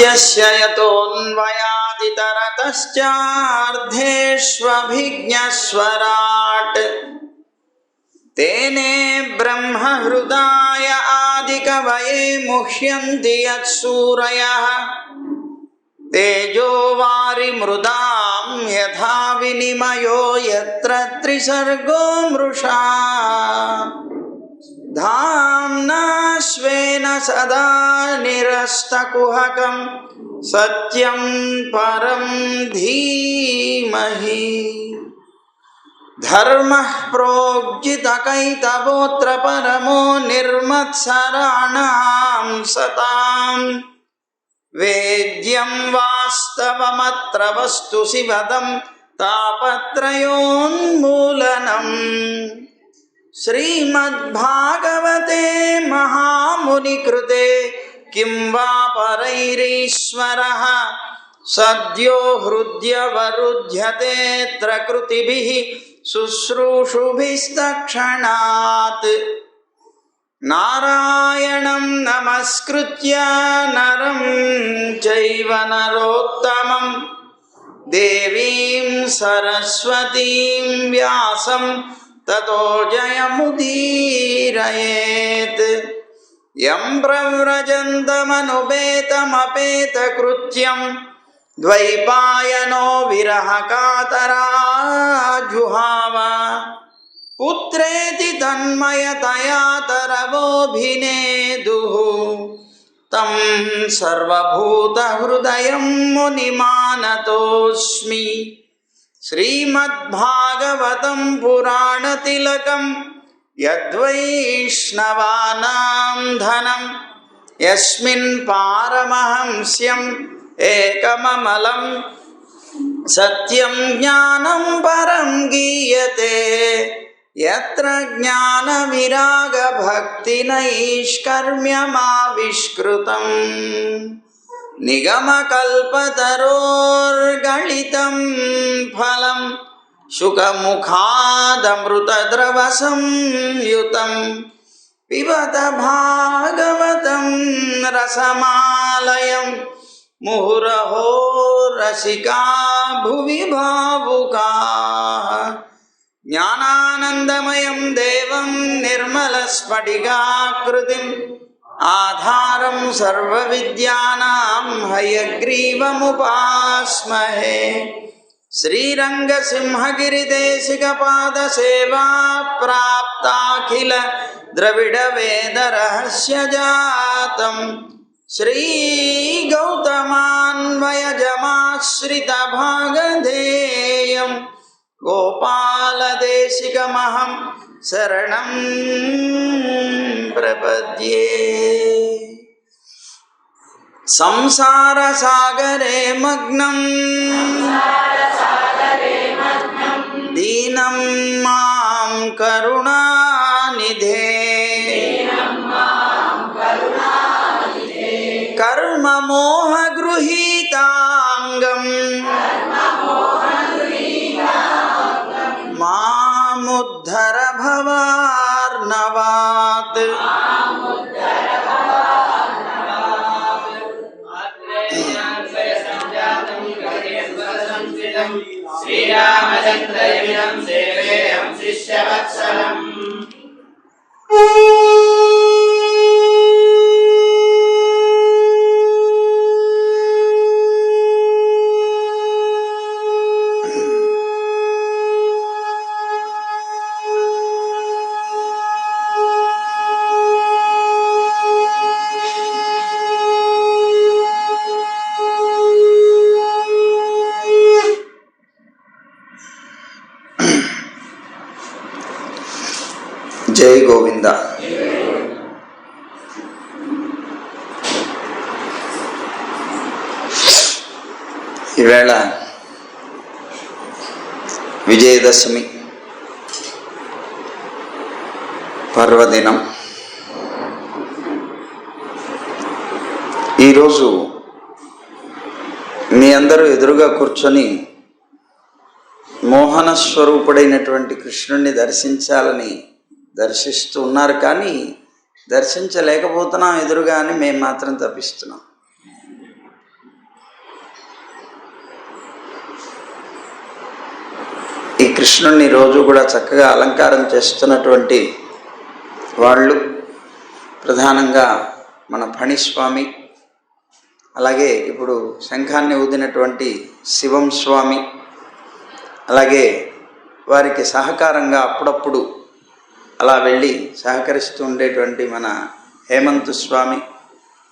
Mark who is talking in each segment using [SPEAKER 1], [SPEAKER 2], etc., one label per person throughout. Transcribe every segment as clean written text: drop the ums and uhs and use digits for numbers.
[SPEAKER 1] ప్రపద్యస్య యతోన్వయాదితరతశ్చార్ధేష్వభిజ్ఞస్వరాట్ తేనే బ్రహ్మహృదాయ ఆదికవయే ముహ్యంతి యత్సూరయః తేజో వారిమృదాం యథా వినిమయో యత్ర త్రిసర్గో మృషా ధామ్నా స్వేన సదా నిరస్తకుహకం సత్యం పరం ధీమహి ధర్మః ప్రోజ్జితకైతవోత్ర పరమో నిర్మత్సరాణాం సతాం వేద్యం వాస్తవమత్ర వస్తు శివదం తాపత్రయోన్మూలనం. శ్రీమద్భాగవతే మహామునికృతే కిం వా పరైరీశ్వరః సద్యో హృద్యవరుధ్యతేత్ర కృతిభిః శుశ్రూషుభిస్తక్షణాత్. నారాయణం నమస్కృత్య నరం చైవ నరోత్తమం దేవీం సరస్వతీం వ్యాసం తతో జయముదీరయేత్. యం ప్రవ్రజन्तమనుపేతమపేతకృత్యం ద్వైపాయనో విరహకాతరాజుహావ పుత్రేతి తన్మయతయా తరవోభినేదుః. తం సర్వభూతహృదయం మునిమానతోస్మి. శ్రీమద్భాగవతం పురాణతిలకం యద్వైష్ణవానాం ధనం యస్మిన్ పారమహంస్యం ఏకమమలం సత్యం జ్ఞానం పరం గీయతే యత్ర జ్ఞాన విరాగ భక్తి నైష్కర్మ్యమావిష్కృతం. నిగమకల్పతరోర్గళితం ఫలం శుకముఖాదమృతద్రవ సంయుతం పిబత భాగవతం రసమాలయం ముహురహో రసికా భువి భావుకాః. జ్ఞానానందమయం దేవం నిర్మలస్ఫటికాకృతిం ఆధారం సర్వవిద్యానాం హయగ్రీవముపాస్మహే. శ్రీరంగసింహగిరిదేశికపాదసేవా ప్రాప్తాఖిల ద్రవిడవేదరహస్యజాతం శ్రీగౌతమాన్వయజమాశ్రితభాగధేయం గోపాలదేశికమహం శరణం ప్రపద్యే. సంసారసాగరే మగ్నం దీనం మాం కరుణానిధే. కర్మమోహగృహీతాంగం మాముద్ధర భవార్ణవాత్.
[SPEAKER 2] శ్రీరామచంద్రయం సేవేయం శిష్యవత్సలం.
[SPEAKER 1] జై గోవింద. ఈవేళ విజయదశమి పర్వదినం. ఈరోజు మీ అందరూ ఎదురుగా కూర్చొని మోహన స్వరూపుడైనటువంటి కృష్ణుణ్ణి దర్శించాలని దర్శిస్తూ ఉన్నారు. కానీ దర్శించలేకపోతున్నాం ఎదురుగా అని మేము మాత్రం తప్పిస్తున్నాం. ఈ కృష్ణుణ్ణి రోజు కూడా చక్కగా అలంకారం చేస్తున్నటువంటి వాళ్ళు ప్రధానంగా మన ఫణిస్వామి, అలాగే ఇప్పుడు శంఖాన్ని ఊదినటువంటి శివం స్వామి, అలాగే వారికి సహకారంగా అప్పుడప్పుడు అలా వెళ్ళి సహకరిస్తూ ఉండేటువంటి మన హేమంత్ స్వామి,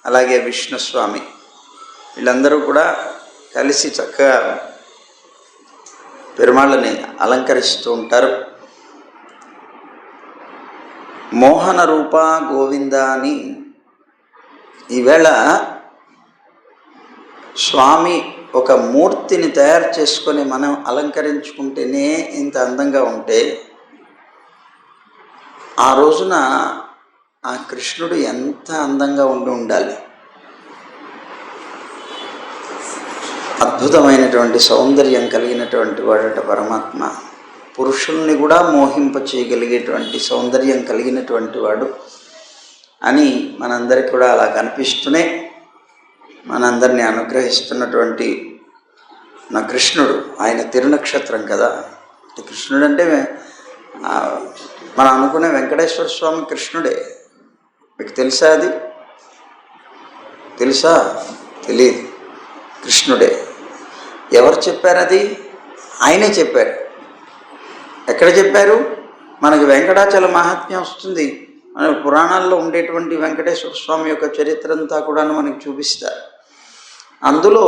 [SPEAKER 1] అలాగే విష్ణుస్వామి, వీళ్ళందరూ కూడా కలిసి చక్కగా పెరుమాళ్ళని అలంకరిస్తూ ఉంటారు. మోహన రూప గోవింద అని ఈవేళ స్వామి ఒక మూర్తిని తయారు చేసుకొని మనం అలంకరించుకుంటేనే ఇంత అందంగా ఉంటే, ఆ రోజున ఆ కృష్ణుడు ఎంత అందంగా ఉండాలి. అద్భుతమైనటువంటి సౌందర్యం కలిగినటువంటి వాడట పరమాత్మ. పురుషుల్ని కూడా మోహింప చేయగలిగేటువంటి సౌందర్యం కలిగినటువంటి వాడు అని మనందరికీ కూడా అలా కనిపిస్తూనే మనందరినీ అనుగ్రహిస్తున్నటువంటి నా కృష్ణుడు. ఆయన తిరునక్షత్రం కదా. కృష్ణుడు అంటే మనం అనుకునే వెంకటేశ్వర స్వామి కృష్ణుడే. మీకు తెలుసా? అది తెలుసా? తెలియదు. కృష్ణుడే. ఎవరు చెప్పారు? అది ఆయనే చెప్పారు. ఎక్కడ చెప్పారు? మనకి వెంకటాచల మహాత్మ్యం వస్తుంది. మన పురాణాల్లో ఉండేటువంటి వెంకటేశ్వర స్వామి యొక్క చరిత్ర అంతా కూడా మనకి చూపిస్తారు. అందులో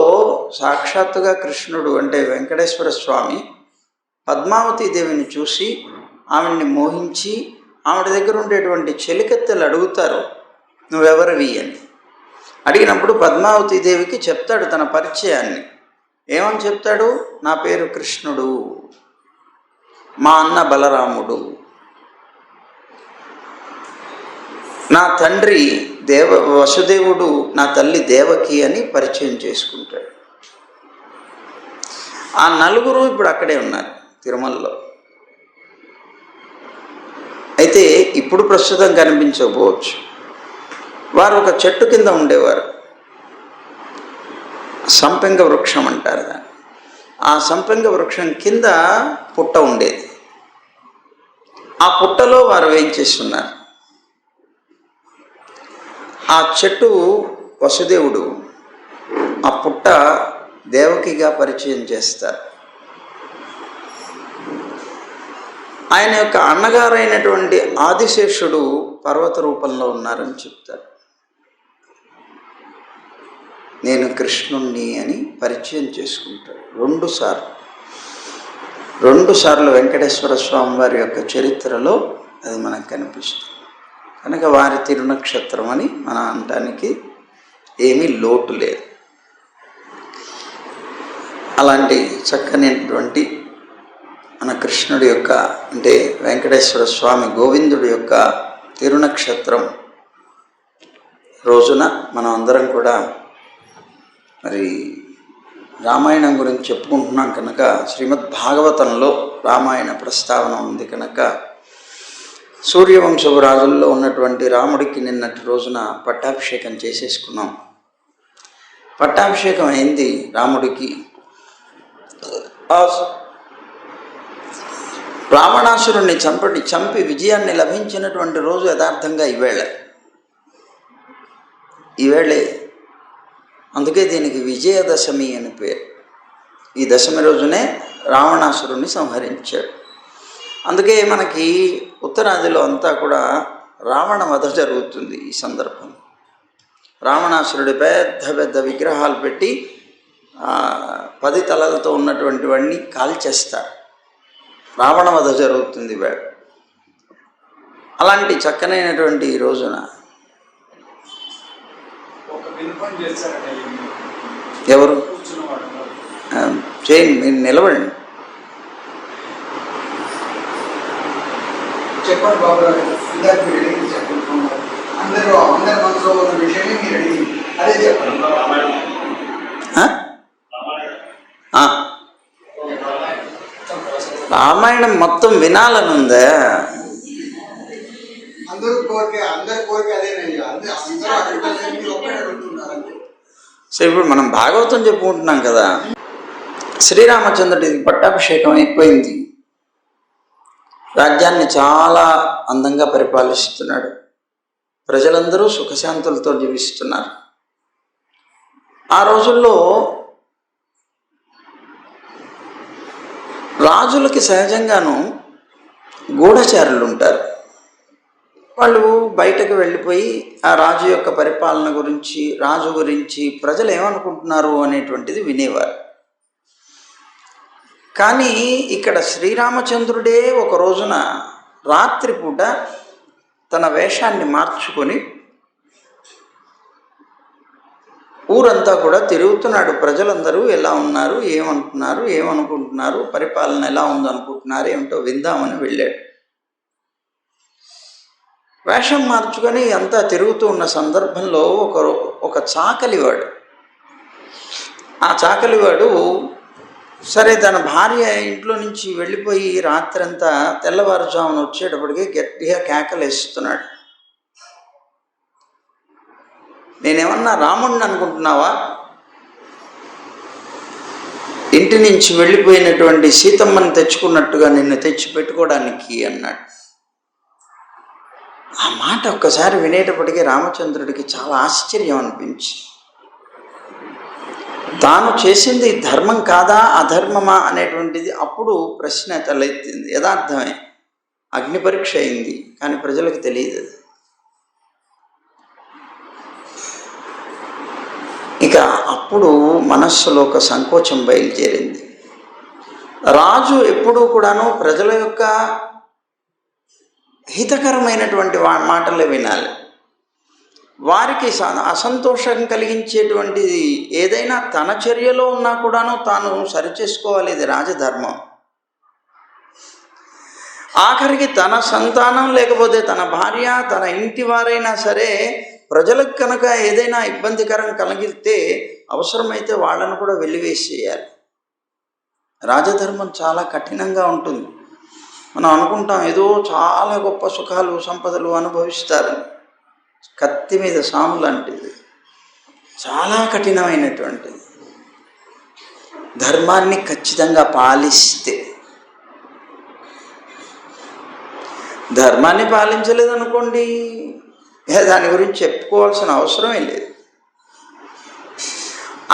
[SPEAKER 1] సాక్షాత్తుగా కృష్ణుడు అంటే వెంకటేశ్వర స్వామి పద్మావతి దేవిని చూసి ఆవిడ్ని మోహించి ఆవిడ దగ్గర ఉండేటువంటి చెలికత్తెలు అడుగుతారు, నువ్వెవరివి అని. అడిగినప్పుడు పద్మావతి దేవికి చెప్తాడు తన పరిచయాన్ని. ఏమని చెప్తాడు? నా పేరు కృష్ణుడు, మా అన్న బలరాముడు, నా తండ్రి వసుదేవుడు, నా తల్లి దేవకి అని పరిచయం చేసుకుంటాడు. ఆ నలుగురు ఇప్పుడు అక్కడే ఉన్నారు తిరుమలలో. అయితే ఇప్పుడు ప్రస్తుతం కనిపించకపోవచ్చు. వారు ఒక చెట్టు కింద ఉండేవారు. సంపెంగ వృక్షం అంటారు దాన్ని. ఆ సంపెంగ వృక్షం కింద పుట్ట ఉండేది. ఆ పుట్టలో వారు వేయించేస్తున్నారు. ఆ చెట్టు వసుదేవుడు, ఆ పుట్ట దేవకిగా పరిచయం చేస్తారు. ఆయన యొక్క అన్నగారైనటువంటి ఆదిశేషుడు పర్వత రూపంలో ఉన్నారని చెప్తారు. నేను కృష్ణుణ్ణి అని పరిచయం చేసుకుంటాడు. రెండు సార్లు వెంకటేశ్వర స్వామి వారి యొక్క చరిత్రలో అది మనకు కనిపిస్తుంది. కనుక వారి తిరునక్షత్రం అని మనం అనటానికి ఏమీ లోటు లేదు. అలాంటి చక్కనైనటువంటి మన కృష్ణుడి యొక్క అంటే వెంకటేశ్వర స్వామి గోవిందుడి యొక్క తిరునక్షత్రం రోజున మనం అందరం కూడా మరి రామాయణం గురించి చెప్పుకుంటున్నాం కనుక శ్రీమద్ భాగవతంలో రామాయణ ప్రస్తావన ఉంది కనుక సూర్యవంశపు రాజుల్లో ఉన్నటువంటి రాముడికి నిన్నటి రోజున పట్టాభిషేకం చేసేసుకున్నాం. పట్టాభిషేకం అయింది రాముడికి. రావణాసురుణ్ణి చంపి విజయాన్ని లభించినటువంటి రోజు యథార్థంగా ఈవేళే. అందుకే దీనికి విజయదశమి అని పేరు. ఈ దశమి రోజునే రావణాసురుణ్ణి సంహరించాడు. అందుకే మనకి ఉత్తరాదిలో అంతా కూడా రావణ వధ జరుగుతుంది. ఈ సందర్భం రావణాసురుడి పెద్ద విగ్రహాలు పెట్టి 10 తలలతో ఉన్నటువంటి వాడిని కాల్చేస్తారు. రావణ వధ జరుగుతుంది వేళ. అలాంటి చక్కనైనటువంటి ఈ రోజున ఎవరు చేయండి, మీరు నిలబడండి.
[SPEAKER 3] చెప్పండి బాబు గారు. ఇందాక మీరు అడిగింది చెప్పండి. అందరి మనసులో ఉన్న విషయాన్ని మీరు అడిగింది అదే చెప్పండి.
[SPEAKER 1] రామాయణం మొత్తం వినాలనుందా?
[SPEAKER 3] అందరి కోరిక అదేనయ్యా. అందరూ అక్కడికి ఒక్కడే అడుగుతున్నారు.
[SPEAKER 1] సో ఇప్పుడు మనం భాగవతం చెప్పుకుంటున్నాం కదా. శ్రీరామచంద్రుడికి పట్టాభిషేకం అయిపోయింది. రాజ్యాన్ని చాలా అందంగా పరిపాలిస్తున్నాడు. ప్రజలందరూ సుఖశాంతులతో జీవిస్తున్నారు. ఆ రోజుల్లో రాజులకి సహజంగాను గూఢచారులు ఉంటారు. వాళ్ళు బయటకు వెళ్ళిపోయి ఆ రాజు యొక్క పరిపాలన గురించి, రాజు గురించి ప్రజలు ఏమనుకుంటున్నారు అనేటువంటిది వినేవారు. కానీ ఇక్కడ శ్రీరామచంద్రుడే ఒక రోజున రాత్రిపూట తన వేషాన్ని మార్చుకొని ఊరంతా కూడా తిరుగుతున్నాడు. ప్రజలందరూ ఎలా ఉన్నారు, ఏమంటున్నారు, ఏమనుకుంటున్నారు, పరిపాలన ఎలా ఉందనుకుంటున్నారు, ఏమిటో విందామని వెళ్ళాడు. వేషం మార్చుకొని అంతా తిరుగుతూ ఉన్న సందర్భంలో ఒక చాకలివాడు, ఆ చాకలివాడు సరే తన భార్య ఇంట్లో నుంచి వెళ్ళిపోయి రాత్రంతా తెల్లవారుజామున వచ్చేటప్పటికి గట్టిగా కేకలేస్తున్నాడు. నేనేమన్నా రాముడిని అనుకుంటున్నావా? ఇంటి నుంచి వెళ్ళిపోయినటువంటి సీతమ్మని తెచ్చుకున్నట్టుగా నిన్ను తెచ్చి పెట్టుకోవడానికి అన్నాడు. ఆ మాట ఒక్కసారి వినేటప్పటికీ రామచంద్రుడికి చాలా ఆశ్చర్యం అనిపించి, తాను చేసింది ధర్మం కాదా అధర్మమా అనేటువంటిది అప్పుడు ప్రశ్న తలెత్తింది. యథార్థమే, అగ్ని పరీక్ష అయింది, కానీ ప్రజలకు తెలియదు. ఇక అప్పుడు మనస్సులో ఒక సంకోచం బయలుదేరింది. రాజు ఎప్పుడూ కూడాను ప్రజల యొక్క హితకరమైనటువంటి మాటలే వినాలి. వారికి అసంతోషం కలిగించేటువంటిది ఏదైనా తన చర్యలో ఉన్నా కూడాను తాను సరిచేసుకోవాలి. ఇది రాజధర్మం. ఆఖరికి తన సంతానం లేకపోతే తన భార్య, తన ఇంటి వారైనా సరే ప్రజలకు కనుక ఏదైనా ఇబ్బందికరం కలిగితే అవసరమైతే వాళ్ళను కూడా వెలివేసేయాలి. రాజధర్మం చాలా కఠినంగా ఉంటుంది. మనం అనుకుంటాం ఏదో చాలా గొప్ప సుఖాలు సంపదలు అనుభవిస్తారు. కత్తి మీద సాము లాంటిది, చాలా కఠినమైనటువంటిది. ధర్మాన్ని ఖచ్చితంగా పాలిస్తే, ధర్మాన్ని పాలించలేదనుకోండి, దాని గురించి చెప్పుకోవాల్సిన అవసరమే లేదు.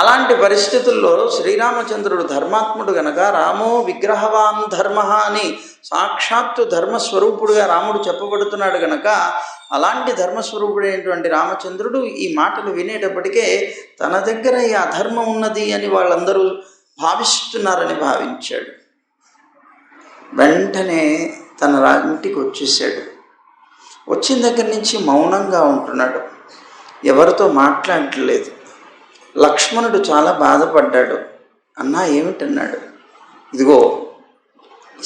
[SPEAKER 1] అలాంటి పరిస్థితుల్లో శ్రీరామచంద్రుడు ధర్మాత్ముడు గనక రామో విగ్రహవాన్ ధర్మ అని సాక్షాత్తు ధర్మస్వరూపుడుగా రాముడు చెప్పబడుతున్నాడు గనక, అలాంటి ధర్మస్వరూపుడైనటువంటి రామచంద్రుడు ఈ మాటలు వినేటప్పటికే తన దగ్గర ఈ అధర్మం ఉన్నది అని వాళ్ళందరూ భావిస్తున్నారని భావించాడు. వెంటనే తన ఇంటికి వచ్చేసాడు. వచ్చిన దగ్గర నుంచి మౌనంగా ఉంటున్నాడు, ఎవరితో మాట్లాడట్లేదు. లక్ష్మణుడు చాలా బాధపడ్డాడు. అన్నా ఏమిటన్నాడు? ఇదిగో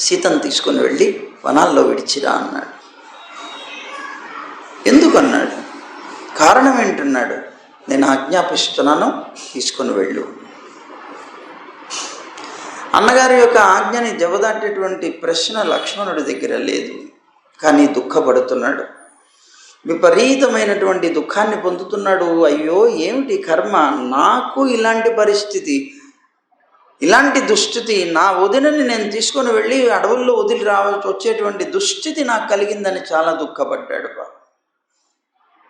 [SPEAKER 1] సీతను తీసుకొని వెళ్ళి వనాల్లో విడిచిరా అన్నాడు. ఎందుకన్నాడు? కారణం ఏంటన్నాడు? నేను ఆజ్ఞాపిస్తున్నాను, తీసుకొని వెళ్ళు. అన్నగారి యొక్క ఆజ్ఞని జవదాటేటువంటి ప్రశ్న లక్ష్మణుడి దగ్గర లేదు. కానీ దుఃఖపడుతున్నాడు, విపరీతమైనటువంటి దుఃఖాన్ని పొందుతున్నాడు. అయ్యో ఏమిటి కర్మ, నాకు ఇలాంటి పరిస్థితి, ఇలాంటి దుస్థితి, నా వదినని నేను తీసుకొని వెళ్ళి అడవుల్లో వదిలి రావాల్సి వచ్చేటువంటి దుస్థితి నాకు కలిగిందని చాలా దుఃఖపడ్డాడు.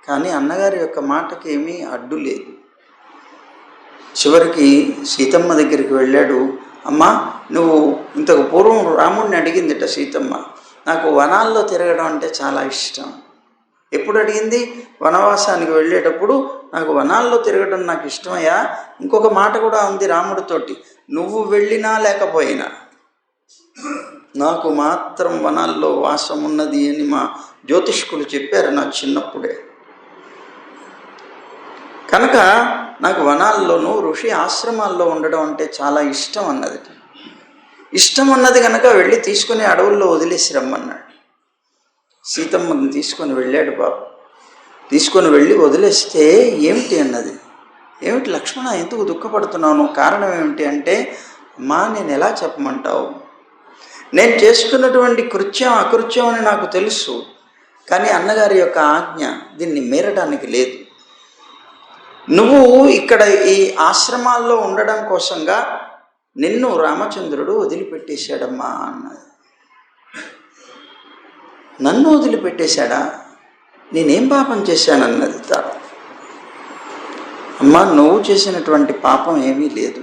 [SPEAKER 1] కానీ అన్నగారి యొక్క మాటకి ఏమీ అడ్డు లేదు. చివరికి సీతమ్మ దగ్గరికి వెళ్ళాడు. అమ్మా, నువ్వు ఇంతకు పూర్వం రాముడిని అడిగిందిట సీతమ్మ, నాకు వనాల్లో తిరగడం అంటే చాలా ఇష్టం. ఎప్పుడు అడిగింది? వనవాసానికి వెళ్ళేటప్పుడు నాకు వనాల్లో తిరగడం నాకు ఇష్టమయ్యా. ఇంకొక మాట కూడా ఉంది రాముడితోటి, నువ్వు వెళ్ళినా లేకపోయినా నాకు మాత్రం వనాల్లో వాసం ఉన్నది అని మా జ్యోతిష్కులు చెప్పారు నాకు చిన్నప్పుడే. కనుక నాకు వనాల్లోనూ ఋషి ఆశ్రమాల్లో ఉండడం అంటే చాలా ఇష్టం అన్నది. ఇష్టం అన్నది కనుక వెళ్ళి తీసుకుని అడవుల్లో వదిలేసి రమ్మన్నాడు. సీతమ్మని తీసుకొని వెళ్ళాడు బాబు. తీసుకొని వెళ్ళి వదిలేస్తే ఏమిటి అన్నది. ఏమిటి లక్ష్మణ, ఎందుకు దుఃఖపడుతున్నాను, కారణం ఏమిటి అంటే, అమ్మా నేను ఎలా చెప్పమంటావు, నేను చేసుకున్నటువంటి కృత్యం అకృత్యం అని నాకు తెలుసు, కానీ అన్నగారి యొక్క ఆజ్ఞ దీన్ని మీరడానికి లేదు. నువ్వు ఇక్కడ ఈ ఆశ్రమాల్లో ఉండడం కోసంగా నిన్ను రామచంద్రుడు వదిలిపెట్టేశాడమ్మా అన్నది. నన్ను వదిలిపెట్టేశాడా, నేనేం పాపం చేశానన్నది తాను. అమ్మా, నువ్వు చేసినటువంటి పాపం ఏమీ లేదు,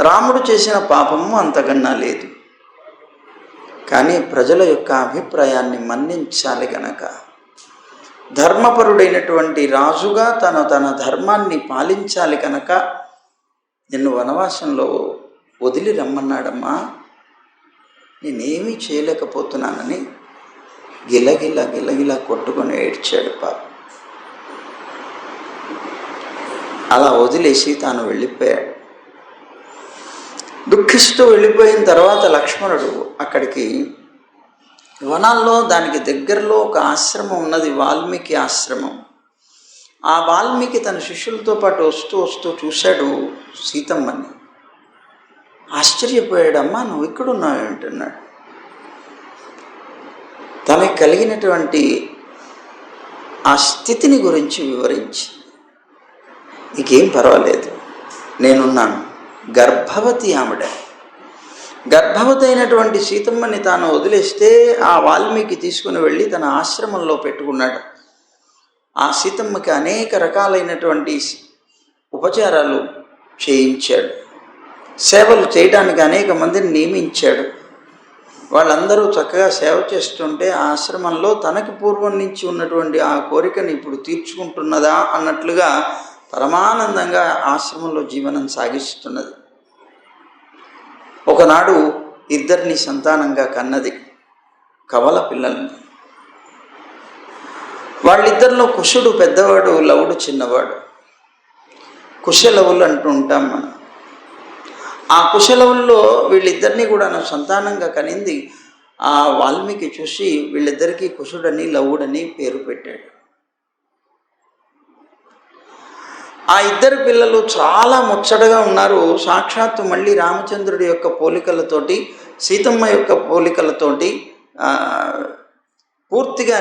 [SPEAKER 1] రాముడు చేసిన పాపము అంతకన్నా లేదు. కానీ ప్రజల యొక్క అభిప్రాయాన్ని మన్నించాలి గనక, ధర్మపరుడైనటువంటి రాజుగా తన ధర్మాన్ని పాలించాలి కనుక నిన్ను వనవాసంలో వదిలి రమ్మన్నాడమ్మా. నేనేమీ చేయలేకపోతున్నానని గిలగిలా కొట్టుకొని ఏడ్చాడు పాప. అలా వదిలేసి తాను వెళ్ళిపోయాడు. దుఃఖిస్తూ వెళ్ళిపోయిన తర్వాత లక్ష్మణుడు అక్కడికి వనాల్లో దానికి దగ్గరలో ఒక ఆశ్రమం ఉన్నది, వాల్మీకి ఆశ్రమం. ఆ వాల్మీకి తన శిష్యులతో పాటు వస్తూ చూశాడు సీతమ్మని. ఆశ్చర్యపోయాడమ్మా, నువ్వు ఇక్కడున్నావు అంటున్నాడు. తనకి కలిగినటువంటి ఆ స్థితిని గురించి వివరించి, నీకేం పర్వాలేదు, నేనున్నాను. గర్భవతి ఆవిడ. గర్భవతి అయినటువంటి సీతమ్మని తాను వదిలేస్తే ఆ వాల్మీకి తీసుకుని వెళ్ళి తన ఆశ్రమంలో పెట్టుకున్నాడు. ఆ సీతమ్మకి అనేక రకాలైనటువంటి ఉపచారాలు చేయించాడు. సేవలు చేయడానికి అనేక మందిని నియమించాడు. వాళ్ళందరూ చక్కగా సేవ చేస్తుంటే ఆ ఆశ్రమంలో తనకి పూర్వం నుంచి ఉన్నటువంటి ఆ కోరికని ఇప్పుడు తీర్చుకుంటున్నదా అన్నట్లుగా పరమానందంగా ఆశ్రమంలో జీవనం సాగిస్తున్నది. ఒకనాడు ఇద్దరిని సంతానంగా కన్నది, కవల పిల్లల్ని. వాళ్ళిద్దరిలో కుశుడు పెద్దవాడు, లవుడు చిన్నవాడు. కుశలవులు అంటూ ఉంటాం మనం. ఆ కుశలవుల్లో వీళ్ళిద్దరినీ కూడా సంతానంగా కనింది ఆ వాల్మీకి చూసి వీళ్ళిద్దరికీ కుశుడని లవుడని పేరు పెట్టాడు. ఆ ఇద్దరు పిల్లలు చాలా ముచ్చటగా ఉన్నారు. సాక్షాత్తు మళ్ళీ రామచంద్రుడి యొక్క పోలికలతోటి, సీతమ్మ యొక్క పోలికలతోటి పూర్తిగా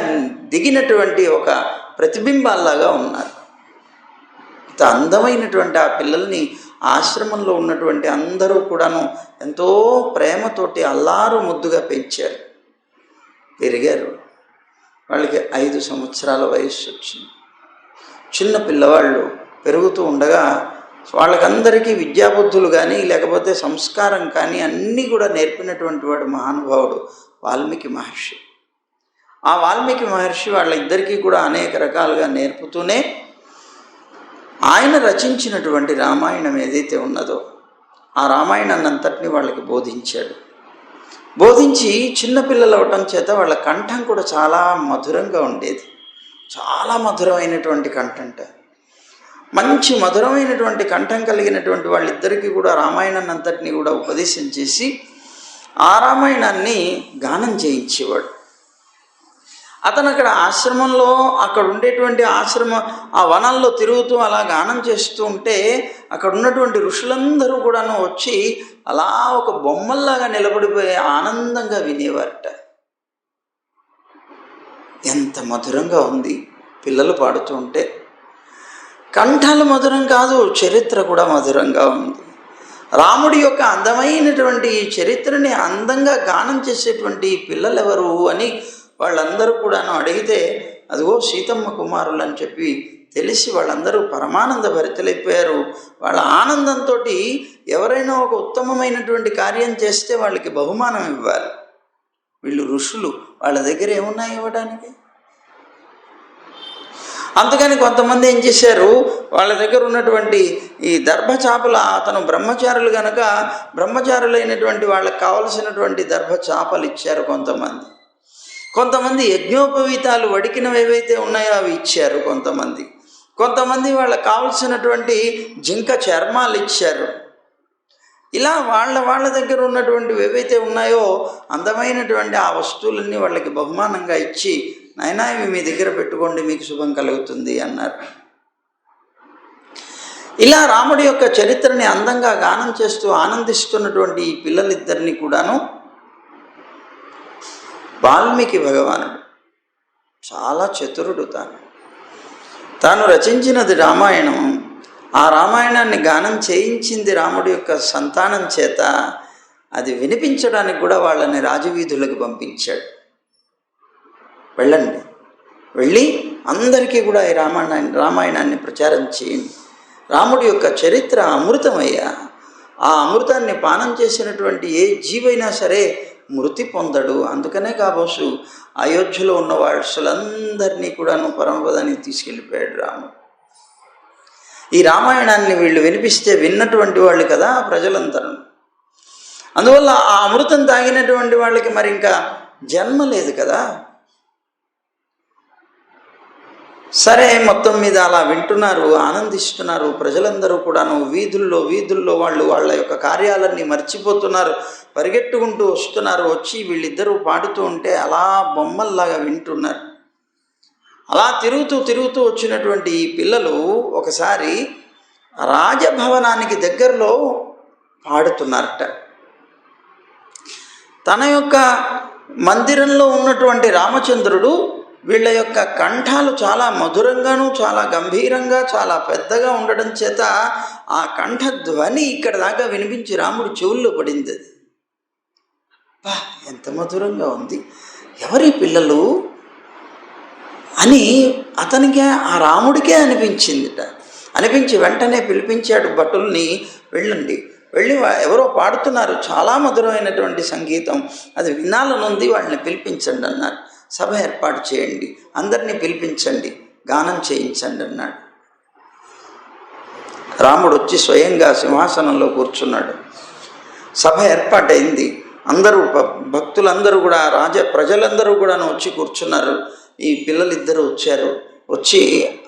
[SPEAKER 1] దిగినటువంటి ఒక ప్రతిబింబాల్లాగా ఉన్నారు. ఇంత అందమైనటువంటి ఆ పిల్లల్ని ఆశ్రమంలో ఉన్నటువంటి అందరూ కూడాను ఎంతో ప్రేమతోటి అల్లారు ముద్దుగా పెంచారు, పెరిగారు. వాళ్ళకి 5 సంవత్సరాల వయస్సు వచ్చింది. చిన్న పిల్లవాళ్ళు పెరుగుతూ ఉండగా వాళ్ళకందరికీ విద్యాబుద్ధులు కానీ లేకపోతే సంస్కారం కానీ అన్నీ కూడా నేర్పినటువంటి వాడు మహానుభావుడు వాల్మీకి మహర్షి. ఆ వాల్మీకి మహర్షి వాళ్ళిద్దరికీ కూడా అనేక రకాలుగా నేర్పుతూనే ఆయన రచించినటువంటి రామాయణం ఏదైతే ఉన్నదో ఆ రామాయణాన్ని అంతటినీ వాళ్ళకి బోధించాడు. బోధించి చిన్నపిల్లలు అవటం చేత వాళ్ళ కంఠం కూడా చాలా మధురంగా ఉండేది. చాలా మధురమైనటువంటి కంఠంట. మంచి మధురమైనటువంటి కంఠం కలిగినటువంటి వాళ్ళిద్దరికీ కూడా రామాయణాన్ని అంతటినీ కూడా ఉపదేశం చేసి ఆ రామాయణాన్ని గానం చేయించేవాడు. అతను అక్కడ ఆశ్రమంలో అక్కడ ఉండేటువంటి ఆ వనాల్లో తిరుగుతూ అలా గానం చేస్తూ ఉంటే అక్కడ ఉన్నటువంటి ఋషులందరూ కూడాను వచ్చి అలా ఒక బొమ్మల్లాగా నిలబడిపోయి ఆనందంగా వినేవారట. ఎంత మధురంగా ఉంది పిల్లలు పాడుతూ ఉంటే. కంఠాలు మధురం కాదు, చరిత్ర కూడా మధురంగా ఉంది. రాముడి యొక్క అందమైనటువంటి ఈ చరిత్రని అందంగా గానం చేసేటువంటి పిల్లలు ఎవరు అని వాళ్ళందరూ కూడాను అడిగితే అదిగో సీతమ్మ కుమారులు అని చెప్పి తెలిసి వాళ్ళందరూ పరమానంద భరితులైపోయారు. వాళ్ళ ఆనందంతో ఎవరైనా ఒక ఉత్తమమైనటువంటి కార్యం చేస్తే వాళ్ళకి బహుమానం ఇవ్వాలి. వీళ్ళు ఋషులు, వాళ్ళ దగ్గర ఏమున్నాయి ఇవ్వడానికి? అందుకని కొంతమంది ఏం చేశారు, వాళ్ళ దగ్గర ఉన్నటువంటి ఈ దర్భచాపలు, అతను బ్రహ్మచారులు కనుక బ్రహ్మచారులైనటువంటి వాళ్ళకి కావలసినటువంటి దర్భచాపలు ఇచ్చారు. కొంతమంది యజ్ఞోపవీతాలు వడికినవి ఏవైతే ఉన్నాయో అవి ఇచ్చారు. కొంతమంది వాళ్ళకి కావలసినటువంటి జింక చర్మాలు ఇచ్చారు. ఇలా వాళ్ళ దగ్గర ఉన్నటువంటివి ఏవైతే ఉన్నాయో అందమైనటువంటి ఆ వస్తువులన్నీ వాళ్ళకి బహుమానంగా ఇచ్చి, నాయనా ఇవి మీ దగ్గర పెట్టుకోండి, మీకు శుభం కలుగుతుంది అన్నారు. ఇలా రాముడి యొక్క చరిత్రని అందంగా గానం చేస్తూ ఆనందిస్తున్నటువంటి ఈ పిల్లలిద్దరినీ కూడాను వాల్మీకి భగవానుడు చాలా చతురుడు. తాను రచించినది రామాయణం. ఆ రామాయణాన్ని గానం చేయించింది రాముడి యొక్క సంతానం చేత. అది వినిపించడానికి కూడా వాళ్ళని రాజవీధులకు పంపించాడు. వెళ్ళండి, వెళ్ళి అందరికీ కూడా ఈ రామాయణాన్ని ప్రచారం చేయండి. రాముడి యొక్క చరిత్ర అమృతమయ్యా. ఆ అమృతాన్ని పానం చేసినటువంటి ఏ జీవైనా సరే మృతి పొందడు. అందుకనే కాబోసు అయోధ్యలో ఉన్న వాళ్ళందరినీ కూడాను పరమపదానికి తీసుకెళ్ళిపోయాడు రాముడు. ఈ రామాయణాన్ని వీళ్ళు వినిపిస్తే విన్నటువంటి వాళ్ళు కదా ప్రజలందరూ. అందువల్ల ఆ అమృతం తాగినటువంటి వాళ్ళకి మరి ఇంకా జన్మ లేదు కదా. సరే, మొత్తం మీద అలా వింటున్నారు, ఆనందిస్తున్నారు. ప్రజలందరూ కూడాను వీధుల్లో వాళ్ళు వాళ్ళ యొక్క కార్యాలన్నీ మర్చిపోతున్నారు, పరిగెట్టుకుంటూ వస్తున్నారు. వచ్చి వీళ్ళిద్దరూ పాడుతూ ఉంటే అలా బొమ్మల్లాగా వింటున్నారు. అలా తిరుగుతూ వచ్చినటువంటి ఈ పిల్లలు ఒకసారి రాజభవనానికి దగ్గరలో పాడుతున్నారట. తన యొక్క మందిరంలో ఉన్నటువంటి రామచంద్రుడు వీళ్ళ యొక్క కంఠాలు చాలా మధురంగాను, చాలా గంభీరంగా, చాలా పెద్దగా ఉండడం చేత ఆ కంఠధ్వని ఇక్కడ దాకా వినిపించి రాముడి చెవుల్లో పడింది. అది ఎంత మధురంగా ఉంది, ఎవరి పిల్లలు అని అతనికి ఆ రాముడికే అనిపించిందిట. అనిపించి వెంటనే పిలిపించాడు భటుల్ని, వెళ్ళండి, వెళ్ళి ఎవరో పాడుతున్నారు, చాలా మధురమైనటువంటి సంగీతం, అది వినాలనుంది, వాళ్ళని పిలిపించండి అన్నారు. సభ ఏర్పాటు చేయండి, అందరినీ పిలిపించండి, గానం చేయించండి అన్నాడు. రాముడు వచ్చి స్వయంగా సింహాసనంలో కూర్చున్నాడు. సభ ఏర్పాటైంది. అందరూ భక్తులందరూ కూడా ప్రజలందరూ కూడా వచ్చి కూర్చున్నారు. ఈ పిల్లలిద్దరూ వచ్చారు. వచ్చి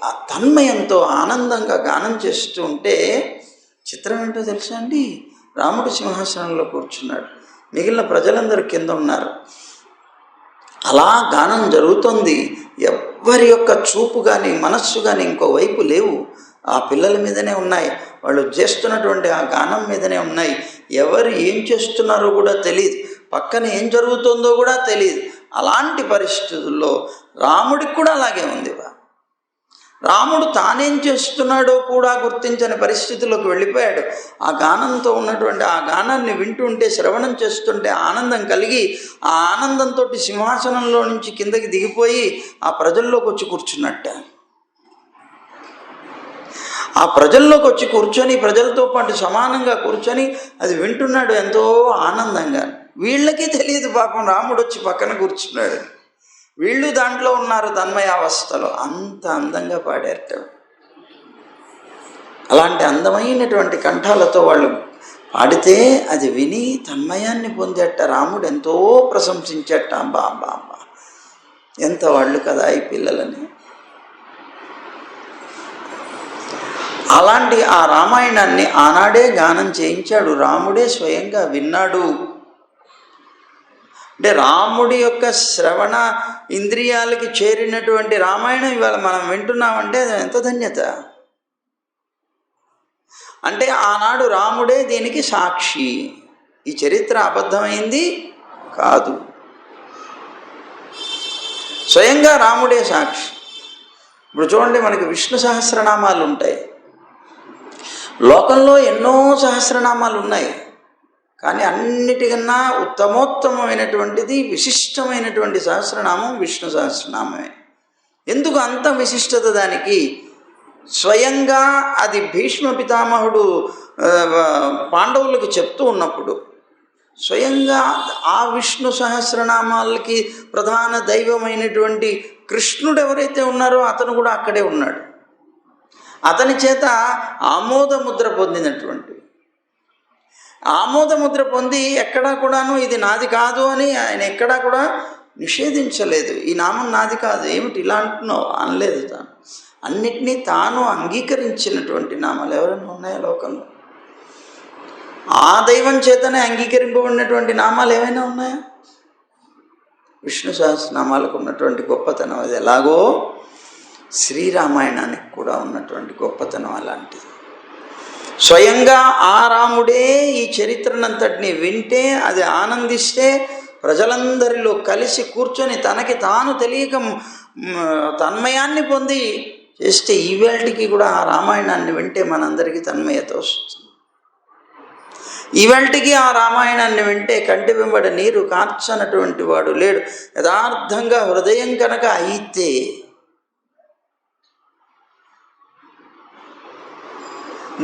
[SPEAKER 1] ఆ తన్మయంతో ఆనందంగా గానం చేస్తూ ఉంటే చిత్రం ఏంటో తెలుసా అండి, రాముడు సింహాసనంలో కూర్చున్నాడు, మిగిలిన ప్రజలందరూ కింద ఉన్నారు. అలా గానం జరుగుతోంది. ఎవ్వరి యొక్క చూపు కానీ మనస్సు కానీ ఇంకో వైపు లేవు, ఆ పిల్లల మీదనే ఉన్నాయి. వాళ్ళు చేస్తున్నటువంటి ఆ గానం మీదనే ఉన్నాయి. ఎవరు ఏం చేస్తున్నారో కూడా తెలియదు, పక్కన ఏం జరుగుతుందో కూడా తెలియదు. అలాంటి పరిస్థితుల్లో రాముడికి కూడా అలాగే ఉంది. రాముడు తానేం చేస్తున్నాడో కూడా గుర్తించని పరిస్థితుల్లోకి వెళ్ళిపోయాడు. ఆ గానంతో ఉన్నటువంటి ఆ గానాన్ని వింటుంటే, శ్రవణం చేస్తుంటే ఆనందం కలిగి, ఆ ఆనందంతో సింహాసనంలో నుంచి కిందకి దిగిపోయి ఆ ప్రజల్లోకి వచ్చి కూర్చున్నట్ట. ఆ ప్రజల్లోకి వచ్చి కూర్చొని, ప్రజలతో పాటు సమానంగా కూర్చొని అది వింటున్నాడు ఎంతో ఆనందంగా. వీళ్ళకి తెలియదు పాపం రాముడు వచ్చి పక్కన కూర్చున్నాడు. వీళ్ళు దాంట్లో ఉన్నారు తన్మయావస్థలో. అంత అందంగా పాడారట. అలాంటి అందమైనటువంటి కంఠాలతో వాళ్ళు పాడితే అది విని తన్మయాన్ని పొందేట. రాముడు ఎంతో ప్రశంసించట. అబ్బా ఎంత వాళ్ళు కదా ఈ పిల్లలని. అలాంటి ఆ రామాయణాన్ని ఆనాడే గానం చేయించాడు, రాముడే స్వయంగా విన్నాడు. అంటే రాముడి యొక్క శ్రవణ ఇంద్రియాలకి చేరినటువంటి రామాయణం ఇవాళ మనం వింటున్నామంటే అది ఎంత ధన్యత. అంటే ఆనాడు రాముడే దీనికి సాక్షి. ఈ చరిత్ర అబద్ధమైంది కాదు, స్వయంగా రాముడే సాక్షి. ఇప్పుడు చూడండి, మనకి విష్ణు సహస్రనామాలు ఉంటాయి, లోకంలో ఎన్నో సహస్రనామాలు ఉన్నాయి. కానీ అన్నిటికన్నా ఉత్తమోత్తమైనటువంటిది, విశిష్టమైనటువంటి సహస్రనామం విష్ణు సహస్రనామమే. ఎందుకు అంత విశిష్టత దానికి? స్వయంగా అది భీష్మ పితామహుడు పాండవులకు చెప్తూ ఉన్నప్పుడు స్వయంగా ఆ విష్ణు సహస్రనామాలకి ప్రధాన దైవమైనటువంటి కృష్ణుడు ఎవరైతే ఉన్నారో అతను కూడా అక్కడే ఉన్నాడు. అతని చేత ఆమోదముద్ర పొందినటువంటి, ఆమోదముద్ర పొంది ఎక్కడా కూడాను ఇది నాది కాదు అని ఆయన ఎక్కడా కూడా నిషేధించలేదు. ఈ నామం నాది కాదు, ఏమిటి ఇలా అంటున్నావు అనలేదు. తాను అన్నిటినీ తాను అంగీకరించినటువంటి నామాలు ఎవరైనా ఉన్నాయా లోకంలో? ఆ దైవం చేతనే అంగీకరింపబడినటువంటి నామాలు ఏమైనా ఉన్నాయా? విష్ణు సహస్రనామాలకు ఉన్నటువంటి గొప్పతనం అది ఎలాగో శ్రీరామాయణానికి కూడా ఉన్నటువంటి గొప్పతనం అలాంటిది. స్వయంగా ఆ రాముడే ఈ చరిత్రనంతటిని వింటే, అది ఆనందిస్తే, ప్రజలందరిలో కలిసి కూర్చొని తనకి తాను తెలియక తన్మయాన్ని పొంది చేస్తే ఈవేళకి కూడా ఆ రామాయణాన్ని వింటే మనందరికీ తన్మయత వస్తుంది. ఇవాళకి ఆ రామాయణాన్ని వింటే కంటి వెంబడి నీరు కార్చనటువంటి వాడు లేడు. యథార్థంగా హృదయం కనుక అయితే,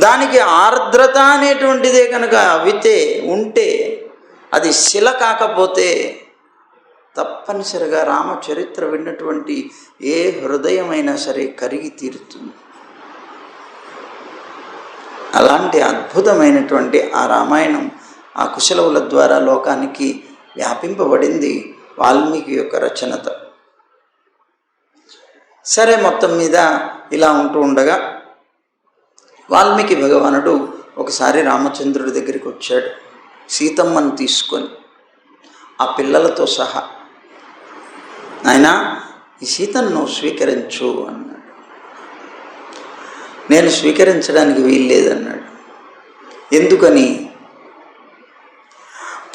[SPEAKER 1] దానికి ఆర్ద్రత అనేటువంటిదే కనుక అవితే ఉంటే, అది శిల కాకపోతే తప్పనిసరిగా రామచరిత్ర విన్నటువంటి ఏ హృదయమైనా సరే కరిగి తీరుతుంది. అలాంటి అద్భుతమైనటువంటి ఆ రామాయణం ఆ కుశలవుల ద్వారా లోకానికి వ్యాపింపబడింది వాల్మీకి యొక్క రచనతో. సరే, మొత్తం మీద ఇలా ఉంటూ ఉండగా వాల్మీకి భగవానుడు ఒకసారి రామచంద్రుడి దగ్గరికి వచ్చాడు, సీతమ్మను తీసుకొని ఆ పిల్లలతో సహా. నాయనా, ఈ సీతను నువ్వు స్వీకరించు అన్నాడు. నేను స్వీకరించడానికి వీల్లేదన్నాడు. ఎందుకని?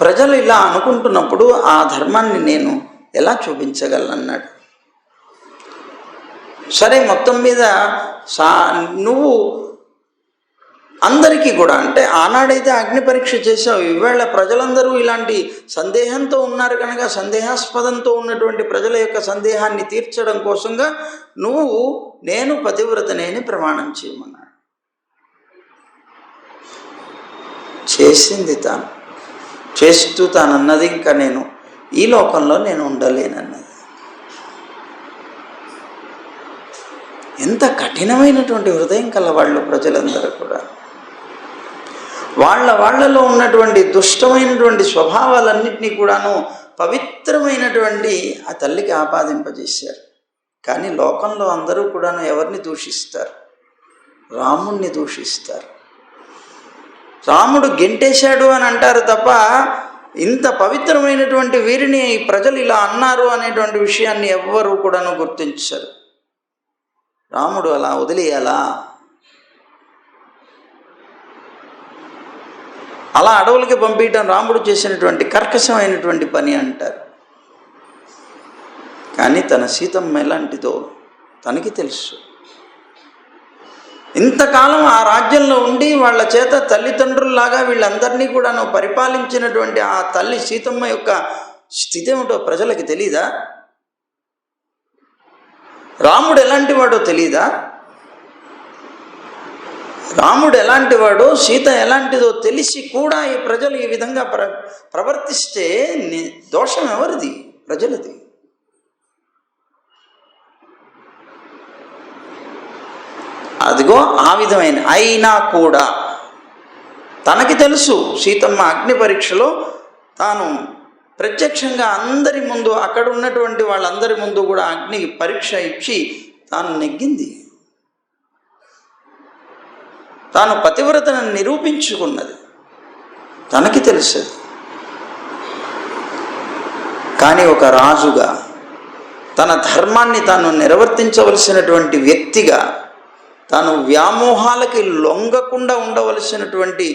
[SPEAKER 1] ప్రజలు ఇలా అనుకుంటున్నప్పుడు ఆ ధర్మాన్ని నేను ఎలా చూపించగలనన్నాడు. సరే, మొత్తం మీద నువ్వు అందరికీ కూడా, అంటే ఆనాడైతే అగ్ని పరీక్ష చేసావు, ఇవాళ ప్రజలందరూ ఇలాంటి సందేహంతో ఉన్నారు కనుక సందేహాస్పదంతో ఉన్నటువంటి ప్రజల యొక్క సందేహాన్ని తీర్చడం కోసంగా నువ్వు నేను పతివ్రతనేని ప్రమాణం చేయమన్నాడు. చేసింది తాను, చేస్తూ తానన్నది, ఇంకా నేను ఈ లోకంలో నేను ఉండలేనన్నది. ఎంత కఠినమైనటువంటి హృదయం కలవాళ్ళు ప్రజలందరూ కూడా. వాళ్ళలో ఉన్నటువంటి దుష్టమైనటువంటి స్వభావాలన్నింటినీ కూడాను పవిత్రమైనటువంటి ఆ తల్లికి ఆపాదింపజేశారు. కానీ లోకంలో అందరూ కూడాను ఎవరిని దూషిస్తారు? రాముణ్ణి దూషిస్తారు. రాముడు గెంటేశాడు అని అంటారు తప్ప ఇంత పవిత్రమైనటువంటి వీరిని ప్రజలు ఇలా అన్నారు అనేటువంటి విషయాన్ని ఎవ్వరూ కూడాను గుర్తించరు. రాముడు అలా వదిలేయాలా? అలా అడవులకి పంపించడం రాముడు చేసినటువంటి కర్కశమైనటువంటి పని అంటారు. కానీ తన సీతమ్మ ఎలాంటిదో తనకి తెలుసు. ఇంతకాలం ఆ రాజ్యంలో ఉండి వాళ్ళ చేత తల్లిదండ్రుల్లాగా వీళ్ళందరినీ కూడా పరిపాలించినటువంటి ఆ తల్లి సీతమ్మ యొక్క స్థితి ఏమిటో ప్రజలకి తెలీదా? రాముడు ఎలాంటి వాడో తెలీదా? రాముడు ఎలాంటి వాడో సీత ఎలాంటిదో తెలిసి కూడా ఈ ప్రజలు ఈ విధంగా ప్రవర్తిస్తే దోషం ఎవరిది? ప్రజలది. అదిగో ఆ విధమైన అయినా కూడా తనకి తెలుసు సీతమ్మ అగ్ని పరీక్షలో తాను ప్రత్యక్షంగా అందరి ముందు, అక్కడ ఉన్నటువంటి వాళ్ళందరి ముందు కూడా అగ్ని పరీక్ష ఇచ్చి తాను నెగ్గింది. తాను పతివ్రతను నిరూపించుకున్నది తనకి తెలుసు. కానీ ఒక రాజుగా తన ధర్మాన్ని తాను నిర్వర్తించవలసినటువంటి వ్యక్తిగా తాను వ్యామోహాలకి లొంగకుండా ఉండవలసినటువంటి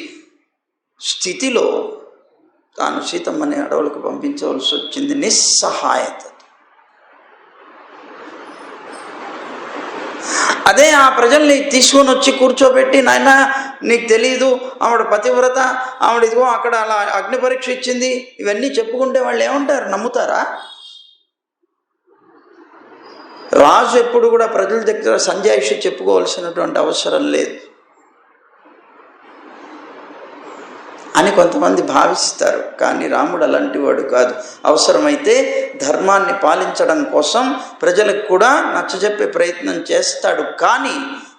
[SPEAKER 1] స్థితిలో తాను సీతమ్మని అడవులకు పంపించవలసి వచ్చింది నిస్సహాయత. అదే ఆ ప్రజల్ని తీసుకొని వచ్చి కూర్చోబెట్టి, నాయన నీకు తెలీదు, ఆవిడ పతివ్రత, ఆవిడ ఇదిగో అక్కడ అలా అగ్ని పరీక్ష ఇచ్చింది, ఇవన్నీ చెప్పుకుంటే వాళ్ళు ఏమంటారు? నమ్ముతారా? రాజు ఎప్పుడు కూడా ప్రజల దగ్గర సంజాయిషి చెప్పుకోవాల్సినటువంటి అవసరం లేదు అని కొంతమంది భావిస్తారు. కానీ రాముడు అలాంటి వాడు కాదు. అవసరమైతే ధర్మాన్ని పాలించడం కోసం ప్రజలకు కూడా నచ్చజెప్పే ప్రయత్నం చేస్తాడు. కానీ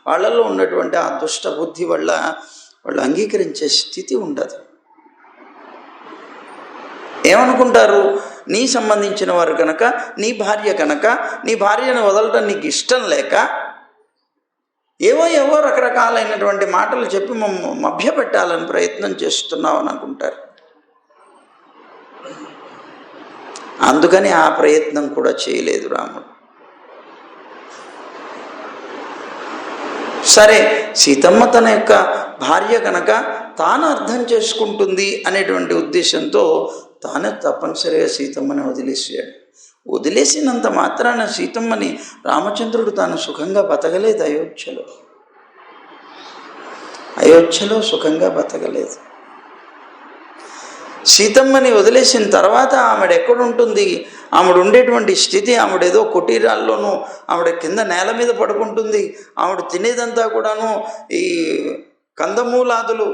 [SPEAKER 1] వాళ్ళల్లో ఉన్నటువంటి ఆ దుష్ట బుద్ధి వల్ల వాళ్ళు అంగీకరించే స్థితి ఉండదు. ఏమనుకుంటారు? నీ సంబంధించిన వారు కనుక, నీ భార్య కనుక, నీ భార్యను వదలటం నీకు ఇష్టం లేక ఏవో రకరకాలైనటువంటి మాటలు చెప్పి మభ్యపెట్టాలని ప్రయత్నం చేస్తున్నావు అని అనుకుంటారు. అందుకని ఆ ప్రయత్నం కూడా చేయలేదు రాముడు. సరే, సీతమ్మ తన యొక్క భార్య కనుక తాను అర్థం చేసుకుంటుంది అనేటువంటి ఉద్దేశంతో తాను తప్పనిసరిగా సీతమ్మని వదిలేసాడు. వదిలేసినంత మాత్రాన సీతమ్మని రామచంద్రుడు తాను సుఖంగా బతకలేదు. అయోధ్యలో సుఖంగా బతకలేదు. సీతమ్మని వదిలేసిన తర్వాత ఆవిడ ఎక్కడుంటుంది, ఆవిడ ఉండేటువంటి స్థితి, ఆవిడేదో కుటీరాల్లోనూ ఆవిడ కింద నేల మీద పడుకుంటుంది. ఆవిడ తినేదంతా కూడాను ఈ కందమూలాదులు.